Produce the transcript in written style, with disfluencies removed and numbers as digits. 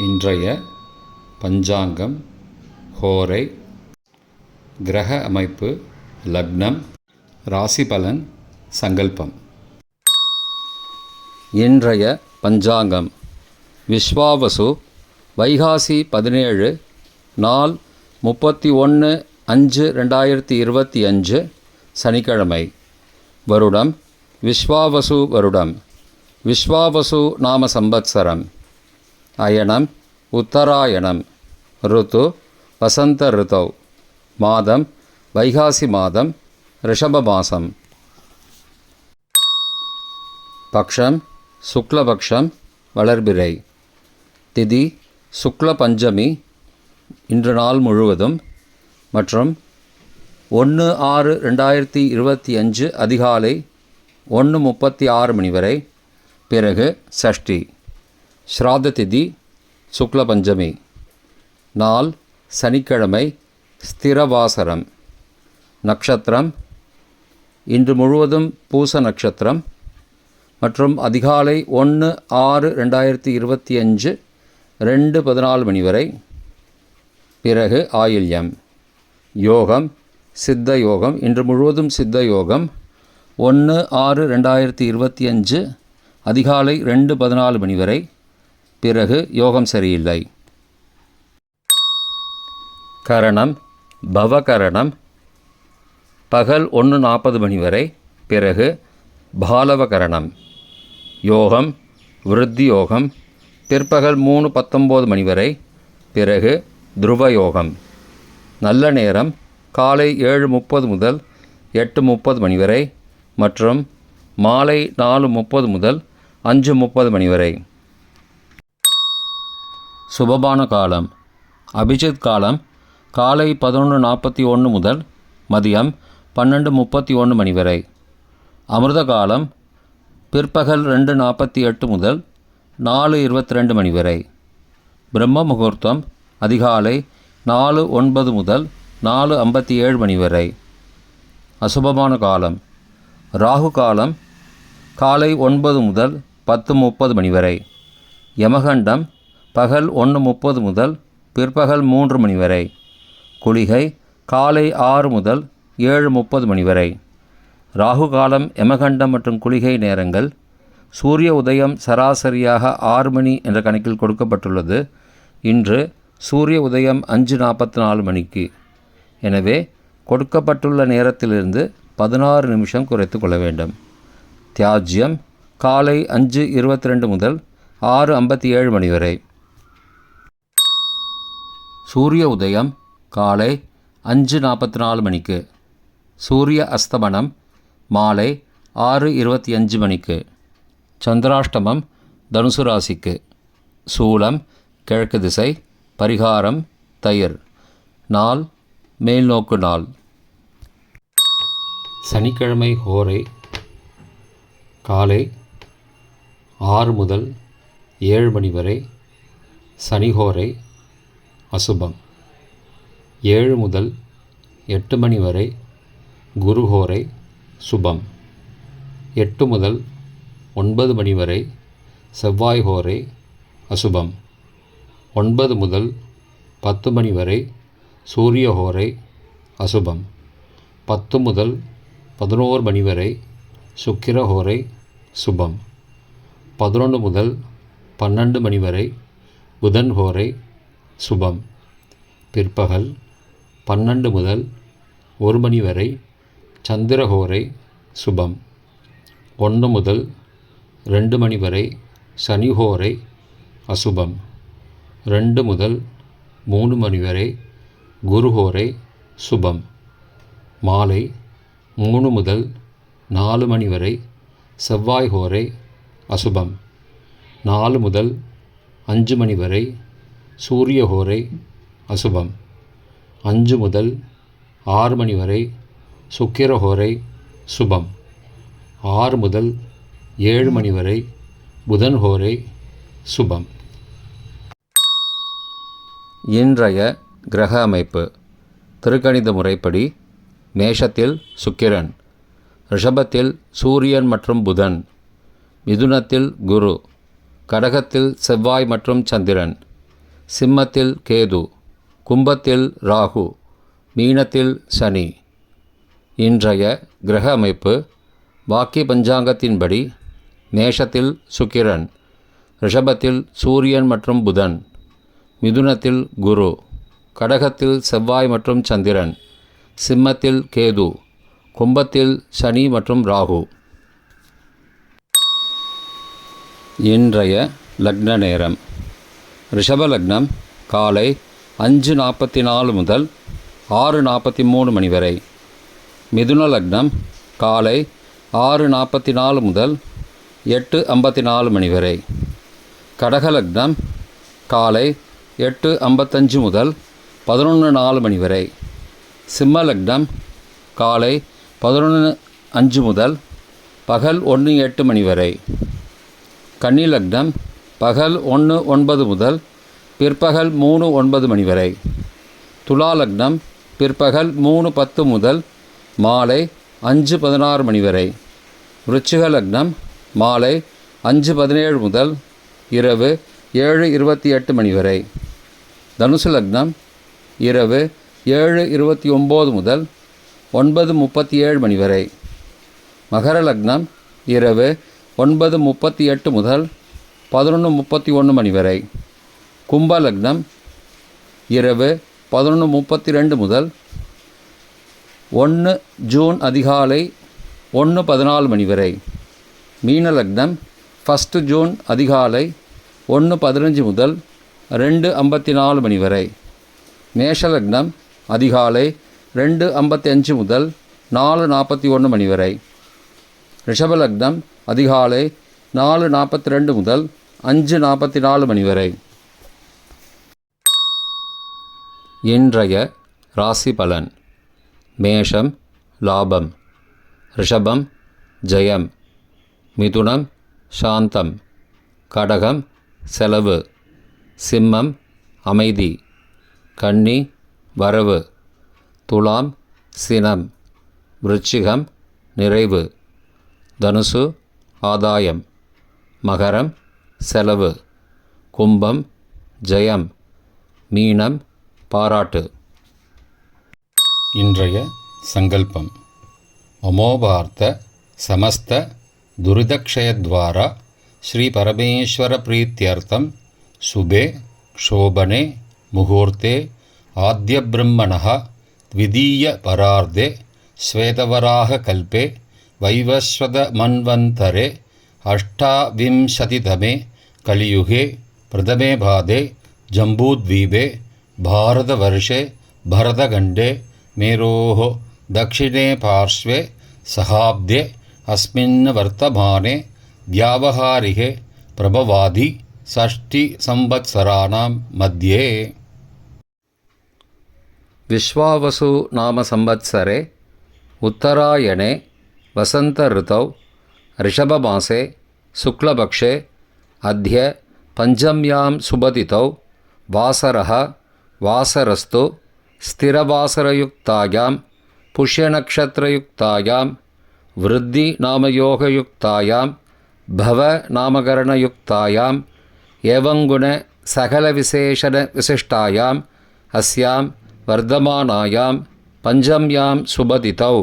இன்றைய பஞ்சாங்கம், ஹோரை, கிரக அமைப்பு, லக்னம், ராசி பலன், சங்கல்பம். இன்றைய பஞ்சாங்கம் விஸ்வாவசு வைகாசி 17 நாள் 31/5/2025 சனிக்கிழமை. வருடம் விஸ்வாவசு வருடம். விஸ்வாவசு நாம சம்பத்சரம். அயனம் உத்தராயணம். ருத்து வசந்த ருத்தௌ. மாதம் வைகாசி மாதம், ரிஷப மாதம். பக்ஷம் சுக்லபக்ஷம், வளர்பிறை. திதி சுக்ல பஞ்சமி இன்று நாள் முழுவதும் மற்றும் 1/6/2025 அதிகாலை 1:36 மணி வரை. பிறகு சஷ்டி. ஸ்ராத்த திதி சுக்ல பஞ்சமி. நாள் சனிக்கிழமை, ஸ்திரவாசரம். நட்சத்திரம் இன்று முழுவதும் பூச நட்சத்திரம் மற்றும் அதிகாலை 1/6/2025 2:14 மணி வரை. பிறகு ஆயில்யம். யோகம் சித்த யோகம். இன்று முழுவதும் சித்த யோகம். 1/6/2025 அதிகாலை 2:14 மணி வரை. பிறகு யோகம் சரியில்லை. கரணம் பவகரணம். பகல் 1:40 மணி வரை. பிறகு பாலவகரணம். யோகம் விருத்தி யோகம். பிற்பகல் 3:19 மணி வரை. பிறகு துருவயோகம். நல்ல நேரம் காலை 7:30 முதல் 8:30 மணி வரை மற்றும் மாலை 4:30 முதல் 5:30 மணி வரை. சுபமான காலம் அபிஜித் காலம் காலை 11:41 முதல் மதியம் 12:31 மணி வரை. அமிர்த காலம் பிற்பகல் 2:48 முதல் 4:22 மணி வரை. பிரம்ம முகூர்த்தம் அதிகாலை 4:09 முதல் 4:57 மணி வரை. அசுபமான காலம் ராகு காலம் காலை 9 முதல் 10:30 மணி வரை. யமகண்டம் பகல் 1:30 முதல் பிற்பகல் 3 மணி வரை. குளிகை காலை 6 முதல் 7:30 மணி வரை. ராகு காலம், யமகண்டம் மற்றும் குளிகை நேரங்கள். சூரிய உதயம் சராசரியாக 6 மணி என்ற கணக்கில் கொடுக்கப்பட்டுள்ளது. இன்று சூரிய உதயம் 5:44 மணிக்கு. எனவே கொடுக்கப்பட்டுள்ள நேரத்திலிருந்து 16 நிமிஷம் குறைத்து கொள்ள வேண்டும். தியாஜ்யம் காலை 5:22 முதல் 6:57 மணி வரை. சூரிய உதயம் காலை 5:44 மணிக்கு. சூரிய அஸ்தமனம் மாலை 6:25 மணிக்கு. சந்திராஷ்டமம் தனுசு ராசிக்கு. சூலம் கிழக்கு திசை. பரிகாரம் தயிர். நாள் மேல்நோக்கு நாள். சனிக்கிழமை ஹோரை காலை 6 முதல் 7 மணி வரை. சனிஹோரை அசுபம். 7 முதல் 8 மணி வரை குருஹோரை சுபம். 8 முதல் 9 மணி வரை செவ்வாய் ஹோரை அசுபம். 9 முதல் 10 மணி வரை சூரிய ஹோரை அசுபம். 10 முதல் 11 மணி வரை சுக்கிர ஹோரை சுபம். 11 முதல் 12 மணி வரை புதன் ஹோரை சுபம். பிற்பகல் 12 முதல் 1 மணி வரை சந்திரஹோரை சுபம். 1 முதல் 2 மணி வரை சனிஹோரை அசுபம். 2 முதல் 3 மணி வரை குருஹோரை சுபம். மாலை 3 முதல் 4 மணி வரை செவ்வாய் ஹோரை அசுபம். 4 முதல் 5 மணி வரை சூரிய ஹோரை அசுபம். 5 முதல் 6 மணி வரை சுக்கிர ஹோரை சுபம். 6 முதல் 7 மணி வரை புதன் ஹோரை சுபம். இன்றைய கிரக அமைப்பு. திருக்கணித முறைப்படி மேஷத்தில் சுக்கிரன், ரிஷபத்தில் சூரியன் மற்றும் புதன், மிதுனத்தில் குரு, கடகத்தில் செவ்வாய் மற்றும் சந்திரன், சிம்மத்தில் கேது, கும்பத்தில் ராகு, மீனத்தில் சனி. இன்றைய கிரக அமைப்பு வாக்கிய பஞ்சாங்கத்தின்படி மேஷத்தில் சுக்கிரன், ரிஷபத்தில் சூரியன் மற்றும் புதன், மிதுனத்தில் குரு, கடகத்தில் செவ்வாய் மற்றும் சந்திரன், சிம்மத்தில் கேது, கும்பத்தில் சனி மற்றும் ராகு. இன்றைய லக்ன நேரம். ரிஷப லக்னம் காலை 5:44 முதல் 6:43 மணி வரை. மிதுன லக்னம் காலை 6:44 முதல் 8:54 மணி வரை. கடக லக்னம் காலை 8:55 முதல் 11:04 மணி வரை. சிம்ம லக்னம் காலை 11:05 முதல் பகல் 1:08 மணி வரை. கன்னி லக்னம் பகல் 1:09 முதல் பிற்பகல் 3:09 மணி வரை. துலா லக்னம் பிற்பகல் 3:10 முதல் மாலை 5:16 மணி வரை. விருச்சிக லக்னம் மாலை 5:17 முதல் இரவு 7:28 மணி வரை. தனுசு லக்னம் இரவு 7:29 முதல் 9:37 மணி வரை. மகர லக்னம் இரவு 9:38 முதல் 11:31 மணி வரை. கும்ப லக்னம் இரவு 11:32 முதல் 1 ஜூன் அதிகாலை 1:14 மணி வரை. மீன லக்னம் 1 ஜூன் அதிகாலை 1:15 முதல் 2:54 மணி வரை. மேஷ லக்னம் அதிகாலை 2:55 முதல் 4:41 மணி வரை. ரிஷப லக்னம் அதிகாலை 4:42 முதல் 5:44 மணி வரை. இன்றைய ராசி பலன். மேஷம் லாபம், ரிஷபம் ஜெயம், மிதுனம் சாந்தம், கடகம் செலவு, சிம்மம் அமைதி, கன்னி வரவு, துலாம் சினம், விருச்சிகம் நிறைவு, தனுசு ஆதாயம், மகரம் செலவு, கும்பம் ஜெயம், மீனம் பாராட்டு. இன்றைய சங்கல்பம். மமோபார்த்த சமஸ்த துரிதக்ஷயத்வாரா ஸ்ரீ பரமேஸ்வர பிரீத்யர்த்தம் சுபே க்ஷோபனே முகூர்த்தே ஆத்ய பிரம்மணः த்விதீய பரார்த்தே ஸ்வேதவராக கல்பே வைவஸ்வத மன்வந்தரே அஷ்டாவிம்சதிதமே கலியுகே பிரதமே பாதே ஜம்பூத்வீபே பாரதவர்ஷே பரதகண்டே மேரோः दक्षिणे पार्श्वे सहाब्दे अस्मिन् वर्तमाने व्यावहारिके प्रभवादि षष्टिसंवत्सराणां मध्ये. विश्वावसु नाम संवत्सरे उत्तरायणे वसंत ऋतौ ऋषभमासे शुक्लपक्षे अद्य पंचम्यां शुभतिथौ वासरः वासरस्तु स्थिरवासरयुक्तायां पुष्यनक्षत्रयुक्तायां वृद्धिनामयोगयुक्तायां भवनामकरणयुक्तायां एवंगुणसकलविशेषणविशिष्टायाम् अस्यां वर्धमानायां पञ्चम्यां शुभतिथौ